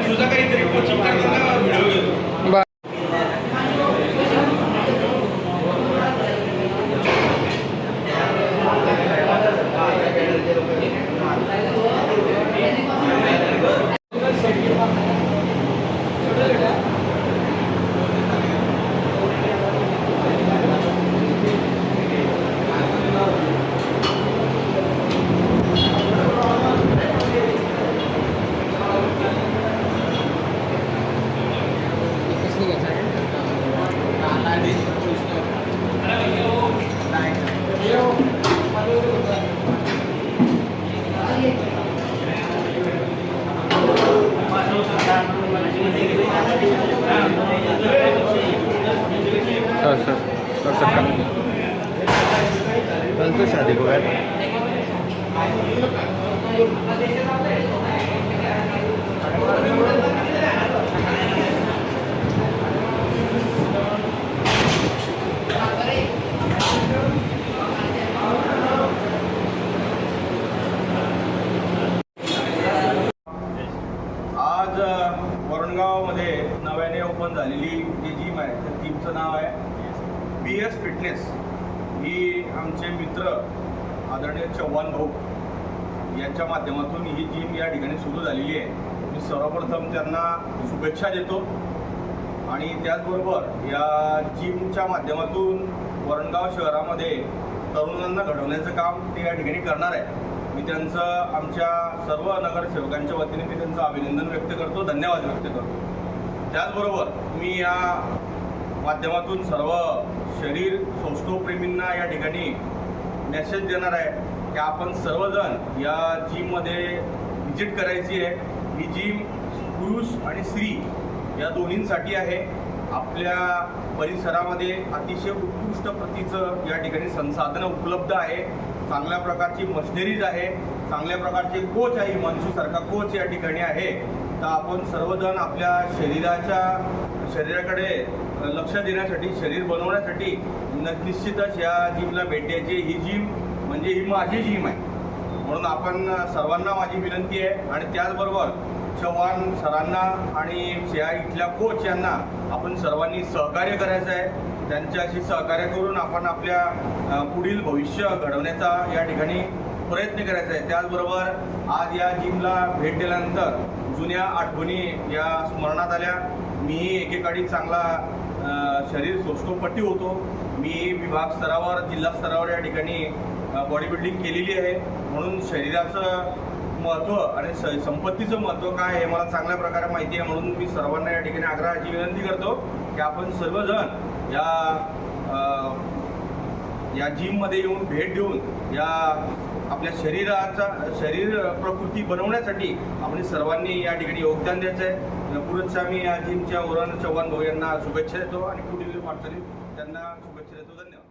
तुझा काहीतरी कोचिंग करताना व्हिडिओ घेतो. बर सर कल तो शादी को गए। आज वरणगावमध्ये नव्याने ओपन झालेली जी जिम आहे त्या जिमचं नाव आहे BS फिटनेस. ही आमचे मित्र आदरणीय चव्हाण भाऊ यांच्या माध्यमातून ही जिम या ठिकाणी सुरू झालेली आहे. मी सर्वप्रथम त्यांना शुभेच्छा देतो आणि त्याचबरोबर या जिमच्या माध्यमातून वरणगाव शहरामध्ये तरुणांना घडवण्याचं काम ते या ठिकाणी करणार आहे. मी त्यांचं आमच्या सर्व नगरसेवकांच्या वतीने मी त्यांचं अभिनंदन व्यक्त करतो, धन्यवाद व्यक्त करतो. त्याचबरोबर मी या माध्यमातून सर्व शरीर सौष्ठवप्रेमींना या ठिकाणी मेसेज देणार आहे की आपण सर्वजण या जिममध्ये व्हिजिट करायची आहे. ही जिम पुरुष आणि स्त्री या दोन्हींसाठी आहे. आपल्या परिसरामध्ये अतिशय उत्कृष्ट प्रतीचं या ठिकाणी संसाधनं उपलब्ध आहे. चांगल्या प्रकारची मशिनरीज आहे, चांगल्या प्रकारचे कोच आहे, हिमांशूसारखा कोच या ठिकाणी आहे. तर आपण सर्वजण आपल्या शरीराकडे लक्ष देण्यासाठी, शरीर बनवण्यासाठी निश्चितच या जिमला भेट द्यायची. ही जिम म्हणजे ही माझी जिम आहे म्हणून आपण सर्वांना माझी विनंती आहे. आणि त्याचबरोबर चव्हाण सरांना आणि या इथल्या कोच यांना आपण सर्वांनी सहकार्य करायचं आहे. त्यांच्याशी सहकार्य करून आपण आपल्या पुढील भविष्य घडवण्याचा या ठिकाणी प्रयत्न करायचा आहे. त्याचबरोबर आज या जिमला भेट दिल्यानंतर जुन्या आठवणी या स्मरणात आल्या. मी एकेकाळी चांगला शरीर सौष्ठवपट्टी होतो. मी विभाग स्तरावर, जिल्हा स्तरावर या ठिकाणी बॉडी बिल्डिंग केलेली आहे. म्हणून शरीराचं महत्त्व आणि संपत्तीचं महत्त्व काय हे मला चांगल्या प्रकारे माहिती आहे. म्हणून मी सर्वांना या ठिकाणी आग्रहाची विनंती करतो की आपण सर्वजण या जिममध्ये येऊन भेट देऊन या आपल्या शरीर प्रकृती बनवण्यासाठी आपण सर्वांनी या ठिकाणी योगदान द्यायचं आहे. पुढच्या मी या जिमच्या चव्हाण भाऊ यांना शुभेच्छा देतो आणि पुढील वाटचालीत त्यांना शुभेच्छा देतो. धन्यवाद.